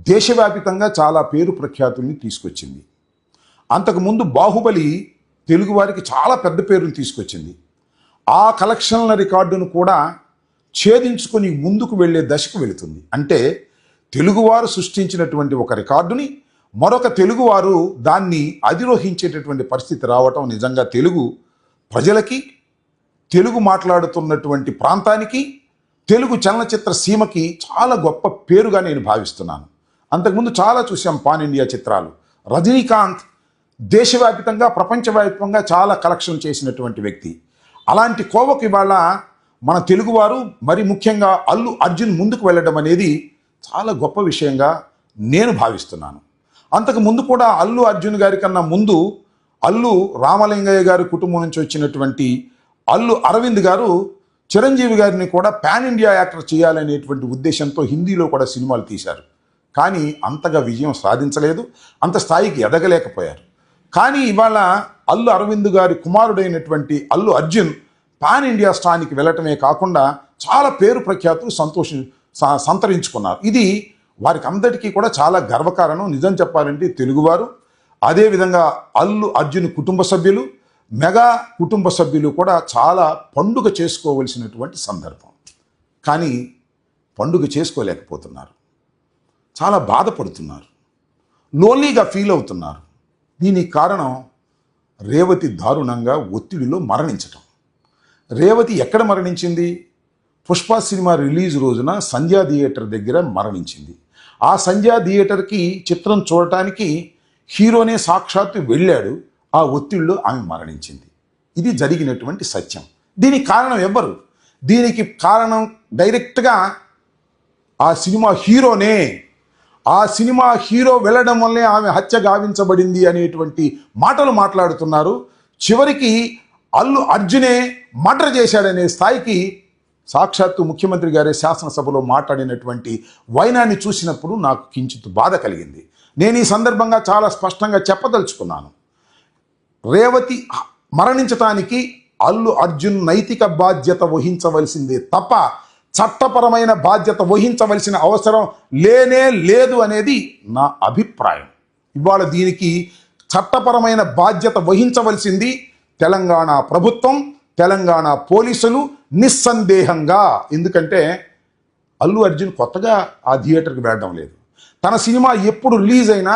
దేశవ్యాపితంగా చాలా పేరు ప్రఖ్యాతుల్ని తీసుకొచ్చింది. అంతకుముందు బాహుబలి తెలుగువారికి చాలా పెద్ద పేరుని తీసుకొచ్చింది. ఆ కలెక్షన్ల రికార్డును కూడా ఛేదించుకొని ముందుకు వెళ్ళే దశకు వెళుతుంది. అంటే తెలుగువారు సృష్టించినటువంటి ఒక రికార్డుని మరొక తెలుగువారు దాన్ని అధిరోహించేటటువంటి పరిస్థితి రావటం నిజంగా తెలుగు ప్రజలకి, తెలుగు మాట్లాడుతున్నటువంటి ప్రాంతానికి, తెలుగు చలనచిత్ర సీమకి చాలా గొప్ప పేరుగా నేను భావిస్తున్నాను. అంతకుముందు చాలా చూసాం పాన్ ఇండియా చిత్రాలు. రజనీకాంత్ దేశవ్యాప్తంగా ప్రపంచవ్యాప్తంగా చాలా కలెక్షన్ చేసినటువంటి వ్యక్తి. అలాంటి కోవకు ఇవాళ మన తెలుగువారు, మరి ముఖ్యంగా అల్లు అర్జున్ ముందుకు వెళ్ళడం అనేది చాలా గొప్ప విషయంగా నేను భావిస్తున్నాను. అంతకు ముందు కూడా అల్లు అర్జున్ గారి కన్నా ముందు అల్లు రామలింగయ్య గారి కుటుంబం నుంచి వచ్చినటువంటి అల్లు అరవింద్ గారు చిరంజీవి గారిని కూడా పాన్ ఇండియా యాక్టర్ చేయాలనేటువంటి ఉద్దేశంతో హిందీలో కూడా సినిమాలు తీశారు. కానీ అంతగా విజయం సాధించలేదు, అంత స్థాయికి ఎదగలేకపోయారు. కానీ ఇవాళ అల్లు అరవింద్ గారి కుమారుడైనటువంటి అల్లు అర్జున్ పాన్ ఇండియా స్థాయికి వెళ్ళటమే కాకుండా చాలా పేరు ప్రఖ్యాతులు సంతరించుకున్నారు. ఇది వారికి అందరికీ కూడా చాలా గర్వకారణం. నిజం చెప్పాలంటే తెలుగువారు, అదేవిధంగా అల్లు అర్జున్ కుటుంబ సభ్యులు, మెగా కుటుంబ సభ్యులు కూడా చాలా పండుగ చేసుకోవలసినటువంటి సందర్భం. కానీ పండుగ చేసుకోలేకపోతున్నారు, చాలా బాధపడుతున్నారు, లోన్లీగా ఫీల్ అవుతున్నారు. దీనికి కారణం రేవతి దారుణంగా ఒత్తిడిలో మరణించటం. రేవతి ఎక్కడ మరణించింది? పుష్ప సినిమా రిలీజ్ రోజున సంధ్యా థియేటర్ దగ్గర మరణించింది. ఆ సంధ్యా థియేటర్కి చిత్రం చూడటానికి హీరోనే సాక్షాత్తు వెళ్ళాడు. ఆ ఒత్తిడిలో ఆమె మరణించింది. ఇది జరిగినటువంటి సత్యం. దీనికి కారణం ఎవ్వరు? దీనికి కారణం డైరెక్ట్గా ఆ సినిమా హీరోనే. ఆ సినిమా హీరో వెళ్ళడం వల్లే ఆమె హత్య గావించబడింది అనేటువంటి మాటలు మాట్లాడుతున్నారు. చివరికి అల్లు అర్జునే మర్డర్ చేశాడనే స్థాయికి సాక్షాత్తు ముఖ్యమంత్రి గారే శాసనసభలో మాట్లాడినటువంటి వైనాన్ని చూసినప్పుడు నాకు కించిత్ బాధ కలిగింది. నేను ఈ సందర్భంగా చాలా స్పష్టంగా చెప్పదలుచుకున్నాను. రేవతి మరణించటానికి అల్లు అర్జున్ నైతిక బాధ్యత వహించవలసిందే తప్ప చట్టపరమైన బాధ్యత వహించవలసిన అవసరం లేనే లేదు అనేది నా అభిప్రాయం. ఇవాళ దీనికి చట్టపరమైన బాధ్యత వహించవలసింది తెలంగాణ ప్రభుత్వం, తెలంగాణ పోలీసులు నిస్సందేహంగా. ఎందుకంటే అల్లు అర్జున్ కొత్తగా ఆ థియేటర్కి వెళ్ళడం లేదు. తన సినిమా ఎప్పుడు రిలీజ్ అయినా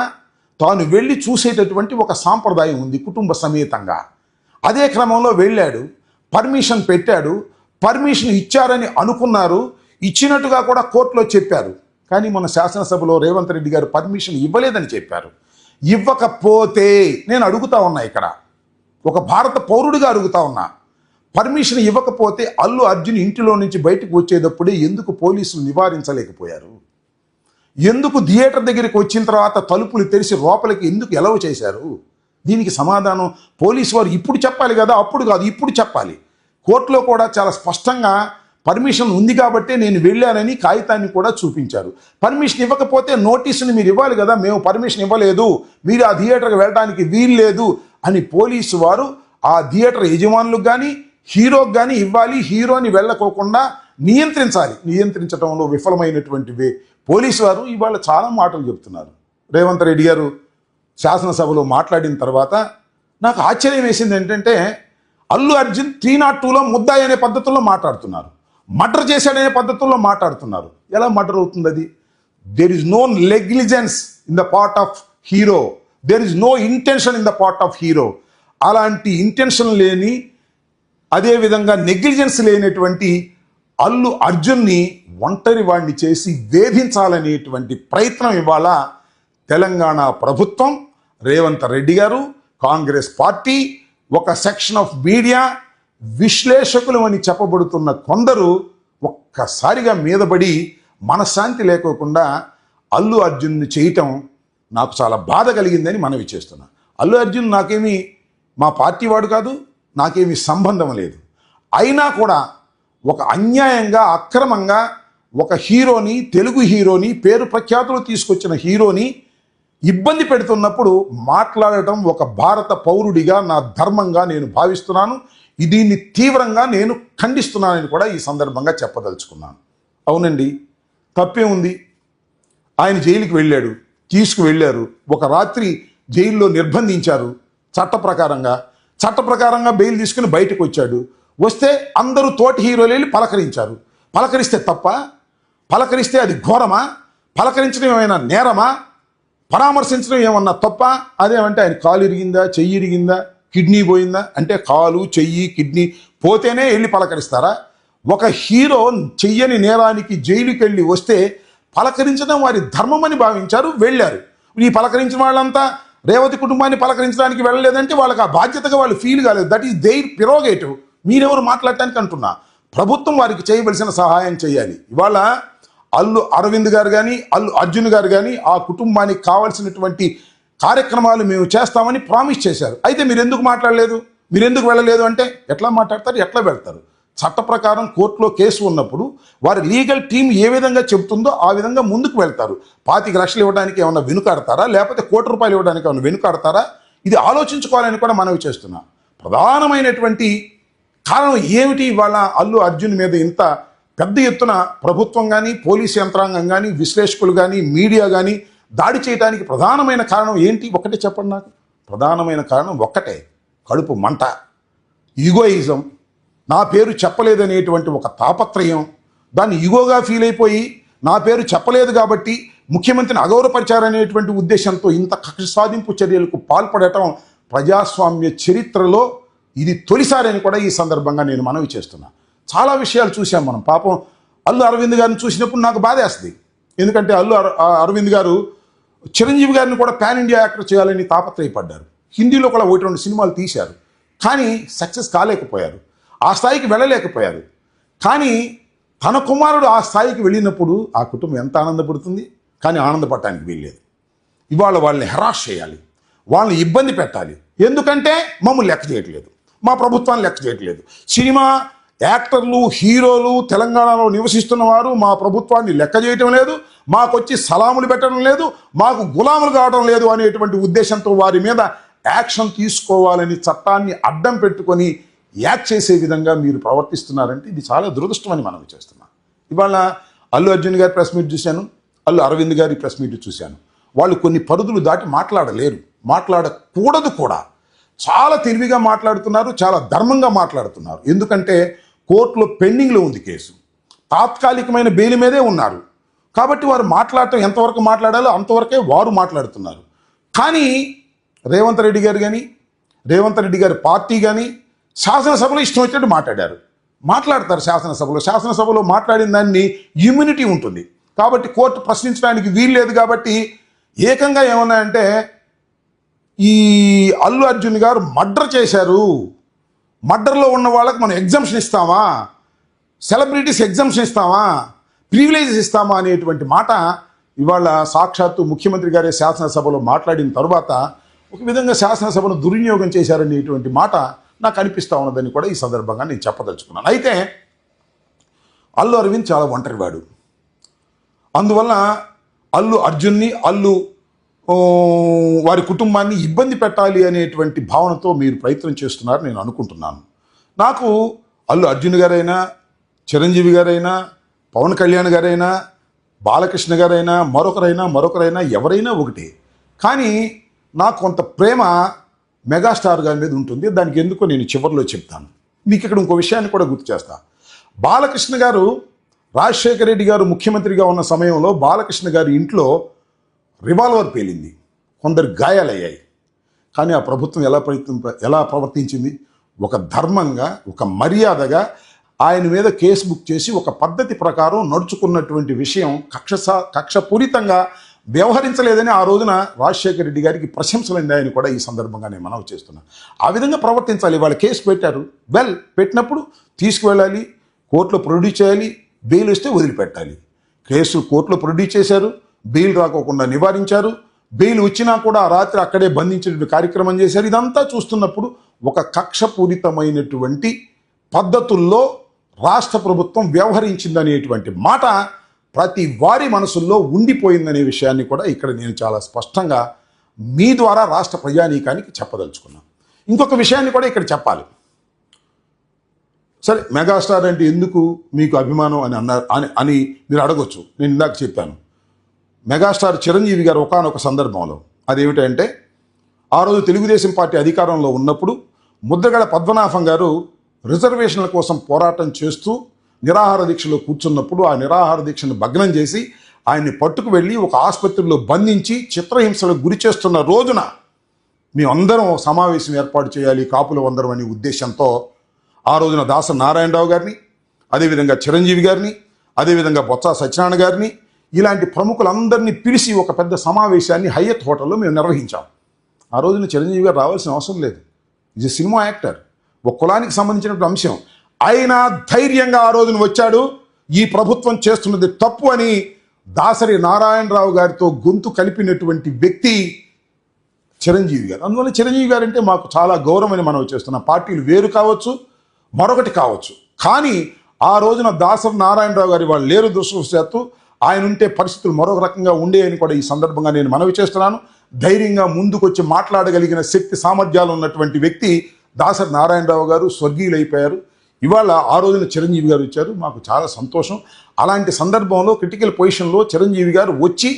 తాను వెళ్ళి చూసేటటువంటి ఒక సాంప్రదాయం ఉంది కుటుంబ సమేతంగా. అదే క్రమంలో వెళ్ళాడు, పర్మిషన్ పెట్టాడు, పర్మిషన్ ఇచ్చారని అనుకున్నారు, ఇచ్చినట్టుగా కూడా కోర్టులో చెప్పారు. కానీ మన శాసనసభలో రేవంత్ రెడ్డి గారు పర్మిషన్ ఇవ్వలేదని చెప్పారు. ఇవ్వకపోతే నేను అడుగుతా ఉన్నా, ఇక్కడ ఒక భారత పౌరుడిగా అడుగుతా ఉన్నా, పర్మిషన్ ఇవ్వకపోతే అల్లు అర్జున్ ఇంటిలో నుంచి బయటకు వచ్చేటప్పుడే ఎందుకు పోలీసులు నివారించలేకపోయారు? ఎందుకు థియేటర్ దగ్గరికి వచ్చిన తర్వాత తలుపులు తెరిచి లోపలికి ఎందుకు ఎలవ్ చేశారు? దీనికి సమాధానం పోలీసు వారు ఇప్పుడు చెప్పాలి కదా, అప్పుడు కాదు, ఇప్పుడు చెప్పాలి. కోర్టులో కూడా చాలా స్పష్టంగా పర్మిషన్ ఉంది కాబట్టే నేను వెళ్ళానని కాగితాన్ని కూడా చూపించారు. పర్మిషన్ ఇవ్వకపోతే నోటీసుని మీరు ఇవ్వాలి కదా, మేము పర్మిషన్ ఇవ్వలేదు, మీరు ఆ థియేటర్కి వెళ్ళడానికి వీల్లేదు అని పోలీసు వారు ఆ థియేటర్ యజమానులకు కానీ హీరోకి కానీ ఇవ్వాలి. హీరోని వెళ్ళకోకుండా నియంత్రించాలి. నియంత్రించడంలో విఫలమైనటువంటి పోలీసు వారు ఇవాళ చాలా మాటలు చెప్తున్నారు. రేవంత్ రెడ్డి గారు శాసనసభలో మాట్లాడిన తర్వాత నాకు ఆశ్చర్యం వేసింది ఏంటంటే, అల్లు అర్జున్ 302లో ముద్దాయి అనే పద్ధతుల్లో మాట్లాడుతున్నారు, మర్డర్ చేశాడనే పద్ధతుల్లో మాట్లాడుతున్నారు. ఎలా మర్డర్ అవుతుంది అది? There is no negligence in the part of hero, there is no intention in the part of hero. అలాంటి ఇంటెన్షన్ లేని, అదేవిధంగా నెగ్లిజెన్స్ లేనటువంటి అల్లు అర్జున్ని ఒంటరి వాడిని చేసి వేధించాలనేటువంటి ప్రయత్నం ఇవాళ తెలంగాణ ప్రభుత్వం, రేవంత్ రెడ్డి గారు, కాంగ్రెస్ పార్టీ, ఒక సెక్షన్ ఆఫ్ మీడియా, విశ్లేషకులు అని చెప్పబడుతున్న కొందరు ఒక్కసారిగా మీదపడి మనశ్శాంతి లేకోకుండా అల్లు అర్జున్ని చేయటం నాకు చాలా బాధ కలిగిందని మనవి చేస్తున్నా. అల్లు అర్జున్ నాకేమీ మా పార్టీ వాడు కాదు, నాకేమీ సంబంధం లేదు. అయినా కూడా ఒక అన్యాయంగా, అక్రమంగా ఒక హీరోని, తెలుగు హీరోని, పేరు ప్రఖ్యాతులు తీసుకొచ్చిన హీరోని ఇబ్బంది పెడుతున్నప్పుడు మాట్లాడటం ఒక భారత పౌరుడిగా నా ధర్మంగా నేను భావిస్తున్నాను. దీన్ని తీవ్రంగా నేను ఖండిస్తున్నానని కూడా ఈ సందర్భంగా చెప్పదలుచుకున్నాను. అవునండి, తప్పే ఉంది. ఆయన జైలుకి వెళ్ళాడు, తీసుకువెళ్ళారు, ఒక రాత్రి జైల్లో నిర్బంధించారు. చట్ట ప్రకారంగా బెయిల్ తీసుకుని బయటకు వచ్చాడు. వస్తే అందరూ తోటి హీరోలు వెళ్ళి పలకరించారు. పలకరిస్తే తప్ప? పలకరిస్తే అది ఘోరమా? పలకరించడం ఏమైనా నేరమా? పరామర్శించడం ఏమన్నా తప్ప? అదేమంటే ఆయన కాలు ఇరిగిందా, చెయ్యి ఇరిగిందా, కిడ్నీ పోయిందా అంటే కాలు, చెయ్యి, కిడ్నీ పోతేనే వెళ్ళి పలకరిస్తారా? ఒక హీరో చెయ్యని నేరానికి జైలుకి వెళ్ళి వస్తే పలకరించడం వారి ధర్మమని భావించారు, వెళ్ళారు. ఈ పలకరించిన వాళ్ళంతా రేవతి కుటుంబాన్ని పలకరించడానికి వెళ్ళలేదంటే వాళ్ళకి ఆ బాధ్యతగా వాళ్ళు ఫీల్ కాలేదు. That is their prerogative. మీరెవరు మాట్లాడటానికి అంటున్నా? ప్రభుత్వం వారికి చేయవలసిన సహాయం చేయాలి. ఇవాళ అల్లు అరవింద్ గారు కానీ, అల్లు అర్జున్ గారు కానీ ఆ కుటుంబానికి కావాల్సినటువంటి కార్యక్రమాలు మేము చేస్తామని ప్రామిస్ చేశారు. అయితే మీరు ఎందుకు మాట్లాడలేదు, మీరు ఎందుకు వెళ్ళలేదు అంటే ఎట్లా మాట్లాడతారు, ఎట్లా వెళ్తారు? చట్ట ప్రకారం కోర్టులో కేసు ఉన్నప్పుడు వారి లీగల్ టీం ఏ విధంగా చెబుతుందో ఆ విధంగా ముందుకు వెళ్తారు. 25 లక్షలు ఇవ్వడానికి ఏమన్నా వెనుకాడతారా, లేకపోతే ₹1 కోటి ఇవ్వడానికి ఏమన్నా వెనుకాడతారా? ఇది ఆలోచించుకోవాలని కూడా మనవి చేస్తున్నా. ప్రధానమైనటువంటి కారణం ఏమిటి ఇవాళ అల్లు అర్జున్ మీద ఇంత పెద్ద ఎత్తున ప్రభుత్వం కానీ, పోలీస్ యంత్రాంగం కానీ, విశ్లేషకులు కానీ, మీడియా కానీ దాడి చేయడానికి ప్రధానమైన కారణం ఏంటి? ఒకటే చెప్పండి నాకు. ప్రధానమైన కారణం ఒక్కటే, కడుపు మంట, ఈగోయిజం, నా పేరు చెప్పలేదనేటువంటి ఒక తాపత్రయం. దాన్ని ఈగోగా ఫీల్ అయిపోయి నా పేరు చెప్పలేదు కాబట్టి ముఖ్యమంత్రిని అగౌరవపరిచారనేటువంటి ఉద్దేశంతో ఇంత కక్ష సాధింపు చర్యలకు పాల్పడటం ప్రజాస్వామ్య చరిత్రలో ఇది తొలిసారని కూడా ఈ సందర్భంగా నేను మనవి చేస్తున్నా. చాలా విషయాలు చూసాం మనం. పాపం అల్లు అరవింద్ గారిని చూసినప్పుడు నాకు బాధేస్తుంది. ఎందుకంటే అరవింద్ గారు చిరంజీవి గారిని కూడా పాన్ ఇండియా యాక్టర్ చేయాలని తాపత్రయపడ్డారు. హిందీలో కూడా 1-2 సినిమాలు తీశారు, కానీ సక్సెస్ కాలేకపోయారు, ఆ స్థాయికి వెళ్ళలేకపోయారు. కానీ తన కుమారుడు ఆ స్థాయికి వెళ్ళినప్పుడు ఆ కుటుంబం ఎంత ఆనందపడుతుంది. కానీ ఆనందపడటానికి వీల్లేదు. ఇవాళ వాళ్ళని హెరాస్ చేయాలి, వాళ్ళని ఇబ్బంది పెట్టాలి. ఎందుకంటే మమ్మల్ని లెక్క చేయట్లేదు, మా ప్రభుత్వాన్ని లెక్క చేయట్లేదు. సినిమా యాక్టర్లు, హీరోలు తెలంగాణలో నివసిస్తున్న వారు మా ప్రభుత్వాన్ని లెక్క చేయటం లేదు, మాకొచ్చి సలాములు పెట్టడం లేదు, మాకు గులాములు కావడం లేదు అనేటువంటి ఉద్దేశంతో వారి మీద యాక్షన్ తీసుకోవాలని చట్టాన్ని అడ్డం పెట్టుకొని యాక్ట్ చేసే విధంగా మీరు ప్రవర్తిస్తున్నారంటే ఇది చాలా దురదృష్టం అని మనం చేస్తున్నాం. ఇవాళ అల్లు అర్జున్ గారి ప్రెస్ మీట్ చూశాను, అల్లు అరవింద్ గారి ప్రెస్ మీట్ చూశాను. వాళ్ళు కొన్ని పరిధులు దాటి మాట్లాడలేరు, మాట్లాడకూడదు కూడా. చాలా తెలివిగా మాట్లాడుతున్నారు, చాలా ధర్మంగా మాట్లాడుతున్నారు. ఎందుకంటే కోర్టులో పెండింగ్లో ఉంది కేసు, తాత్కాలికమైన బెయిల్ మీదే ఉన్నారు. కాబట్టి వారు మాట్లాడటం ఎంతవరకు మాట్లాడాలో అంతవరకే వారు మాట్లాడుతున్నారు. కానీ రేవంత్ రెడ్డి గారి పార్టీ కానీ శాసనసభలో ఇష్టం వచ్చినట్టు మాట్లాడతారు. శాసనసభలో మాట్లాడిన దాన్ని ఇమ్యూనిటీ ఉంటుంది కాబట్టి కోర్టు ప్రశ్నించడానికి వీల్లేదు. కాబట్టి ఏకంగా ఏమన్నాయంటే ఈ అల్లు అర్జున్ గారు మర్డర్ చేశారు, మర్డర్లో ఉన్న వాళ్ళకి మనం ఎగ్జంప్షన్ ఇస్తామా, సెలబ్రిటీస్ ఎగ్జంప్షన్ ఇస్తామా, ప్రివిలేజెస్ ఇస్తామా అనేటువంటి మాట ఇవాళ సాక్షాత్తు ముఖ్యమంత్రి గారే శాసనసభలో మాట్లాడిన తర్వాత ఒక విధంగా శాసనసభను దుర్వినియోగం చేశారనేటువంటి మాట నాకు అనిపిస్తూ ఉన్నదని కూడా ఈ సందర్భంగా నేను చెప్పదలుచుకున్నాను. అయితే అల్లు అరవింద్ చాలా ఒంటరివాడు. అందువల్ల అల్లు అర్జున్ని, వారి కుటుంబాన్ని ఇబ్బంది పెట్టాలి అనేటువంటి భావనతో మీరు ప్రయత్నం చేస్తున్నారు నేను అనుకుంటున్నాను. నాకు అల్లు అర్జున్ గారైనా, చిరంజీవి గారైనా, పవన్ కళ్యాణ్ గారైనా, బాలకృష్ణ గారైనా, మరొకరైనా ఎవరైనా ఒకటే. కానీ నాకు కొంత ప్రేమ మెగాస్టార్ గారి మీద ఉంటుంది. దానికి ఎందుకో నేను చివరిలో చెప్తాను. మీకు ఇక్కడ ఇంకో విషయాన్ని కూడా గుర్తు చేస్తా. బాలకృష్ణ గారు, రాజశేఖర రెడ్డి గారు ముఖ్యమంత్రిగా ఉన్న సమయంలో బాలకృష్ణ గారి ఇంట్లో రివాల్వర్ పేలింది, కొందరు గాయాలయ్యాయి. కానీ ఆ ప్రభుత్వం ఎలా ప్రవర్తించింది? ఒక ధర్మంగా, ఒక మర్యాదగా ఆయన మీద కేసు బుక్ చేసి ఒక పద్ధతి ప్రకారం నడుచుకున్నటువంటి విషయం కక్షపూరితంగా వ్యవహరించలేదని ఆ రోజున రాజశేఖర రెడ్డి గారికి ప్రశంసలైందని కూడా ఈ సందర్భంగా నేను మనవి చేస్తున్నాను. ఆ విధంగా ప్రవర్తించాలి. వాళ్ళు కేసు పెట్టారు, పెట్టినప్పుడు తీసుకువెళ్ళాలి, కోర్టులో ప్రొడ్యూస్ చేయాలి, బెయిల్ వస్తే వదిలిపెట్టాలి. కేసు కోర్టులో ప్రొడ్యూస్ చేశారు, బెయిల్ రాకోకుండా నివారించారు, బెయిల్ వచ్చినా కూడా ఆ రాత్రి అక్కడే బంధించే కార్యక్రమం చేశారు. ఇదంతా చూస్తున్నప్పుడు ఒక కక్షపూరితమైనటువంటి పద్ధతుల్లో రాష్ట్ర ప్రభుత్వం వ్యవహరించిందనేటువంటి మాట ప్రతి వారి మనసుల్లో ఉండిపోయిందనే విషయాన్ని కూడా ఇక్కడ నేను చాలా స్పష్టంగా మీ ద్వారా రాష్ట్ర ప్రజానీకానికి చెప్పదలుచుకున్నాను. ఇంకొక విషయాన్ని కూడా ఇక్కడ చెప్పాలి. సరే, మెగాస్టార్ అంటే ఎందుకు మీకు అభిమానం అని మీరు అడగొచ్చు. నేను ఇందాక చెప్పాను, మెగాస్టార్ చిరంజీవి గారు ఒకానొక సందర్భంలో, అదేమిటంటే ఆ రోజు తెలుగుదేశం పార్టీ అధికారంలో ఉన్నప్పుడు ముద్రగడ పద్మనాభం గారు రిజర్వేషన్ల కోసం పోరాటం చేస్తూ నిరాహార దీక్షలో కూర్చున్నప్పుడు ఆ నిరాహార దీక్షను భగ్నం చేసి ఆయన్ని పట్టుకు వెళ్ళి ఒక ఆసుపత్రిలో బంధించి చిత్రహింసలకు గురి చేస్తున్న రోజున మేమందరం సమావేశం ఏర్పాటు చేయాలి కాపులు అందరం అనే ఉద్దేశంతో ఆ రోజున దాసరి నారాయణరావు గారిని, అదేవిధంగా చిరంజీవి గారిని, అదేవిధంగా బొత్స సత్యనారాయణ గారిని, ఇలాంటి ప్రముఖులందరినీ పిలిచి ఒక పెద్ద సమావేశాన్ని హయత్ హోటల్లో మేము నిర్వహించాం. ఆ రోజున చిరంజీవి గారు రావాల్సిన అవసరం లేదు. ఇది సినిమా యాక్టర్, ఒక కులానికి సంబంధించినటువంటి అంశం. అయినా ధైర్యంగా ఆ రోజున వచ్చాడు. ఈ ప్రభుత్వం చేస్తున్నది తప్పు అని దాసరి నారాయణరావు గారితో గొంతు కలిపినటువంటి వ్యక్తి చిరంజీవి గారు. అందువల్ల చిరంజీవి గారు అంటే మాకు చాలా గౌరవమని మనం చేస్తున్నాం. పార్టీలు వేరు కావచ్చు, మరొకటి కావచ్చు, కానీ ఆ రోజున దాసరి నారాయణరావు గారి వాళ్ళు లేరు. దురదృష్టవశాత్తు ఆయన ఉంటే పరిస్థితులు మరొక రకంగా ఉండేవని కూడా ఈ సందర్భంగా నేను మనవి చేస్తున్నాను. ధైర్యంగా ముందుకొచ్చి మాట్లాడగలిగిన శక్తి సామర్థ్యాలు ఉన్నటువంటి వ్యక్తి దాసరి నారాయణరావు గారు స్వర్గీయులైపోయారు. ఇవాళ ఆ రోజున చిరంజీవి గారు వచ్చారు, మాకు చాలా సంతోషం. అలాంటి సందర్భంలో క్రిటికల్ పొజిషన్లో చిరంజీవి గారు వచ్చి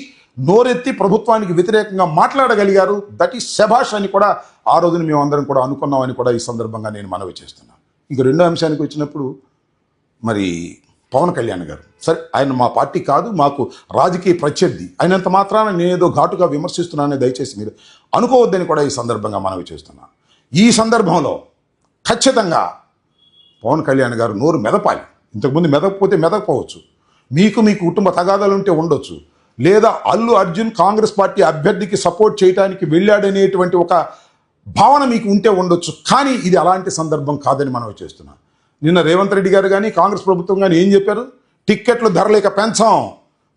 నోరెత్తి ప్రభుత్వానికి వ్యతిరేకంగా మాట్లాడగలిగారు. దట్ ఈస్ శభాష్ అని కూడా ఆ రోజున మేము అందరం కూడా అనుకున్నామని కూడా ఈ సందర్భంగా నేను మనవి చేస్తున్నాను. ఇంక రెండో అంశానికి వచ్చినప్పుడు మరి పవన్ కళ్యాణ్ గారు, సరే ఆయన మా పార్టీ కాదు, మాకు రాజకీయ ప్రత్యర్థి అయినంత మాత్రాన నేనేదో ఘాటుగా విమర్శిస్తున్నానని దయచేసి మీరు అనుకోవద్దని కూడా ఈ సందర్భంగా మనవి చేస్తున్నాను. ఈ సందర్భంలో ఖచ్చితంగా పవన్ కళ్యాణ్ గారు నోరు మెదపాలి. ఇంతకుముందు మెదకపోతే మెదకపోవచ్చు, మీకు మీ కుటుంబ తగాదాలు ఉంటే ఉండొచ్చు, లేదా అల్లు అర్జున్ కాంగ్రెస్ పార్టీ అభ్యర్థికి సపోర్ట్ చేయడానికి వెళ్ళాడనేటువంటి ఒక భావన మీకు ఉంటే ఉండొచ్చు, కానీ ఇది అలాంటి సందర్భం కాదని మనం చేస్తున్నాం. నిన్న రేవంత్ రెడ్డి గారు కానీ కాంగ్రెస్ ప్రభుత్వం కానీ ఏం చెప్పారు? టిక్కెట్లు ధరలేక పెంచాం,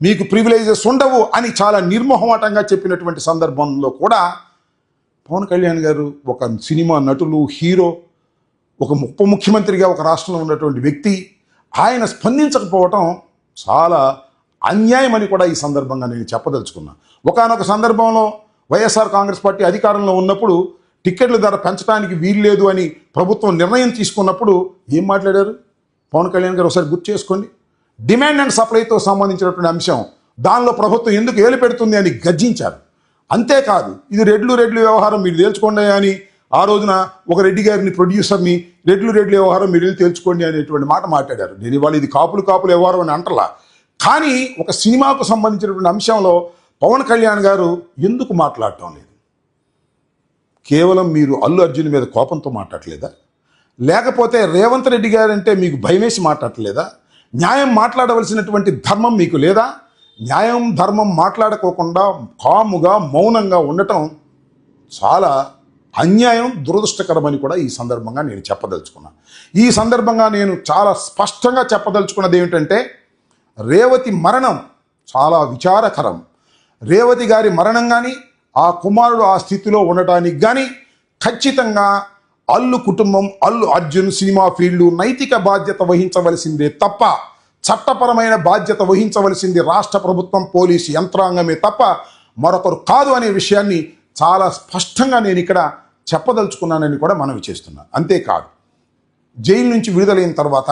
మీకు ప్రివిలేజెస్ ఉండవు అని చాలా నిర్మోహమాటంగా చెప్పినటువంటి సందర్భంలో కూడా పవన్ కళ్యాణ్ గారు ఒక సినిమా నటులు, హీరో, ఒక ఉప ముఖ్యమంత్రిగా ఒక రాష్ట్రంలో ఉన్నటువంటి వ్యక్తి, ఆయన స్పందించకపోవటం చాలా అన్యాయం అని కూడా ఈ సందర్భంగా నేను చెప్పదలుచుకున్నా. ఒకానొక సందర్భంలో వైఎస్ఆర్ కాంగ్రెస్ పార్టీ అధికారంలో ఉన్నప్పుడు టిక్కెట్ల ధర పెంచడానికి వీల్లేదు అని ప్రభుత్వం నిర్ణయం తీసుకున్నప్పుడు ఏం మాట్లాడారు పవన్ కళ్యాణ్ గారు? ఒకసారి గుర్తు చేసుకోండి. డిమాండ్ అండ్ సప్లైతో సంబంధించినటువంటి అంశం, దానిలో ప్రభుత్వం ఎందుకు ఏలు పెడుతుంది అని గర్జించారు. అంతేకాదు, ఇది రెడ్లు వ్యవహారం మీరు తేల్చుకోండి అని ఆ రోజున ఒక రెడ్డి గారిని ప్రొడ్యూసర్ని రెడ్లు వ్యవహారం మీరు వెళ్ళి తేల్చుకోండి అనేటువంటి మాట మాట్లాడారు. నేను ఇవాళ ఇది కాపులు వ్యవహారం అని అంటలా, కానీ ఒక సినిమాకు సంబంధించినటువంటి అంశంలో పవన్ కళ్యాణ్ గారు ఎందుకు మాట్లాడటం లేదు? కేవలం మీరు అల్లు అర్జున్ మీద కోపంతో మాట్లాడలేదా? లేకపోతే రేవంత్ రెడ్డి గారు అంటే మీకు భయమేసి మాట్లాడలేదా? న్యాయం మాట్లాడవలసినటువంటి ధర్మం మీకు లేదా? న్యాయం ధర్మం మాట్లాడుకోకుండా కాముగా మౌనంగా ఉండటం చాలా అన్యాయం, దురదృష్టకరమని కూడా ఈ సందర్భంగా నేను చెప్పదలుచుకున్నాను. ఈ సందర్భంగా నేను చాలా స్పష్టంగా చెప్పదలుచుకున్నది ఏమిటంటే, రేవతి మరణం చాలా విచారకరం. రేవతి గారి మరణం కానీ, ఆ కుమారుడు ఆ స్థితిలో ఉండటానికి కానీ ఖచ్చితంగా అల్లు కుటుంబం, అల్లు అర్జున్ సినిమా ఫీల్డ్ నైతిక బాధ్యత వహించవలసిందే తప్ప, చట్టపరమైన బాధ్యత వహించవలసింది రాష్ట్ర ప్రభుత్వం, పోలీసు యంత్రాంగమే తప్ప మరొకరు కాదు అనే విషయాన్ని చాలా స్పష్టంగా నేను ఇక్కడ చెప్పదలుచుకున్నానని కూడా మనవి చేస్తున్నాను. అంతేకాదు, జైలు నుంచి విడుదలైన తర్వాత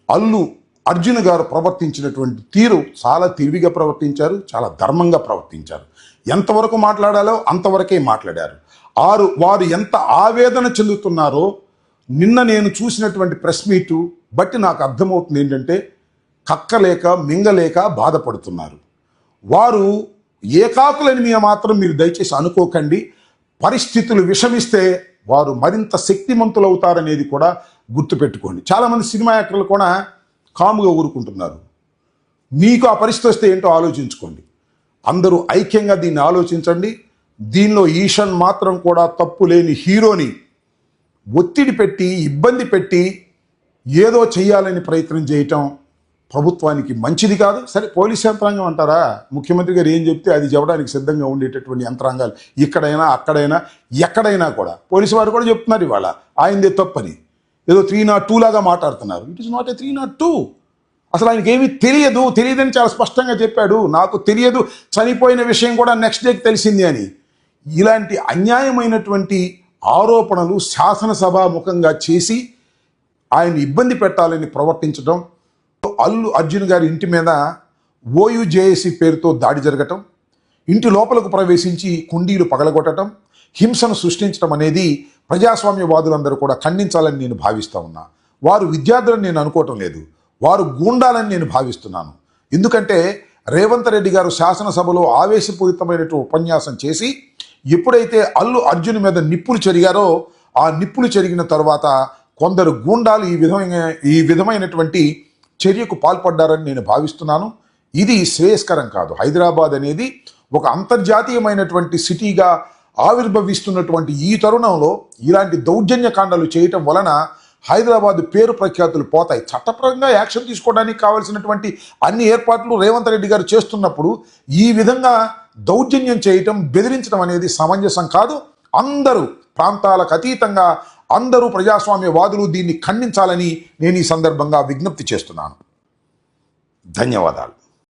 అల్లు అర్జున్ గారు ప్రవర్తించినటువంటి తీరు చాలా తెలివిగా ప్రవర్తించారు, చాలా ధర్మంగా ప్రవర్తించారు. ఎంతవరకు మాట్లాడాలో అంతవరకే మాట్లాడారు. వారు ఎంత ఆవేదన చెందుతున్నారో నిన్న నేను చూసినటువంటి ప్రెస్ మీటు బట్టి నాకు అర్థమవుతుంది ఏంటంటే, కక్కలేక మింగలేక బాధపడుతున్నారు. వారు ఏకాకులని మాత్రం మీరు దయచేసి అనుకోకండి. పరిస్థితులు విషమిస్తే వారు మరింత శక్తిమంతులు అవుతారనేది కూడా గుర్తుపెట్టుకోండి. చాలామంది సినిమా యాక్టర్లు కూడా కాముగా ఊరుకుంటున్నారు. మీకు ఆ పరిస్థితి వస్తే ఏంటో ఆలోచించుకోండి. అందరూ ఐక్యంగా దీన్ని ఆలోచించండి. దీనిలో ఈశాన్ మాత్రం కూడా తప్పు లేని హీరోని ఒత్తిడి పెట్టి, ఇబ్బంది పెట్టి ఏదో చేయాలని ప్రయత్నం చేయటం ప్రభుత్వానికి మంచిది కాదు. సరే, పోలీస్ యంత్రాంగం అంటారా? ముఖ్యమంత్రి గారు ఏం చెప్తే అది చెప్పడానికి సిద్ధంగా ఉండేటటువంటి యంత్రాంగాలు ఇక్కడైనా అక్కడైనా ఎక్కడైనా కూడా పోలీసు వారు కూడా చెప్తున్నారు ఇవాళ ఆయనదే తప్పని. ఏదో 302 లాగా మాట్లాడుతున్నారు. It is not a 302. అసలు ఆయనకి ఏమీ తెలియదని చాలా స్పష్టంగా చెప్పాడు. నాకు తెలియదు, చనిపోయిన విషయం కూడా నెక్స్ట్ డేకి తెలిసింది అని. ఇలాంటి అన్యాయమైనటువంటి ఆరోపణలు శాసనసభాముఖంగా చేసి ఆయన ఇబ్బంది పెట్టాలని ప్రవర్తించడం. అల్లు అర్జున్ గారి ఇంటి మీద ఓయుజేఏసీ పేరుతో దాడి జరగటం, ఇంటి లోపలకు ప్రవేశించి కుండీలు పగలగొట్టడం, హింసను సృష్టించడం అనేది ప్రజాస్వామ్యవాదులందరూ కూడా ఖండించాలని నేను భావిస్తూ ఉన్నా. వారు విద్యార్థులను నేను అనుకోవటం లేదు, వారు గూండాలని నేను భావిస్తున్నాను. ఎందుకంటే రేవంత్ రెడ్డి గారు శాసనసభలో ఆవేశపూరితమైనటువంటి ఉపన్యాసం చేసి ఎప్పుడైతే అల్లు అర్జున్ మీద నిప్పులు చెరిగారో, ఆ నిప్పులు చెరిగిన తర్వాత కొందరు గూండాలు ఈ విధమైనటువంటి చర్యకు పాల్పడ్డారని నేను భావిస్తున్నాను. ఇది శ్రేయస్కరం కాదు. హైదరాబాద్ అనేది ఒక అంతర్జాతీయమైనటువంటి సిటీగా ఆవిర్భవిస్తున్నటువంటి ఈ తరుణంలో ఇలాంటి దౌర్జన్యకాండాలు చేయటం వలన హైదరాబాద్ పేరు ప్రఖ్యాతులు పోతాయి. చట్టపరంగా యాక్షన్ తీసుకోవడానికి కావాల్సినటువంటి అన్ని ఏర్పాట్లు రేవంత్ రెడ్డి గారు చేస్తున్నప్పుడు ఈ విధంగా దౌర్జన్యం చేయటం, బెదిరించడం అనేది సమంజసం కాదు. అందరూ ప్రాంతాలకు అతీతంగా అందరూ ప్రజాస్వామ్యవాదులు దీన్ని ఖండించాలని నేను ఈ సందర్భంగా విజ్ఞప్తి చేస్తున్నాను. ధన్యవాదాలు.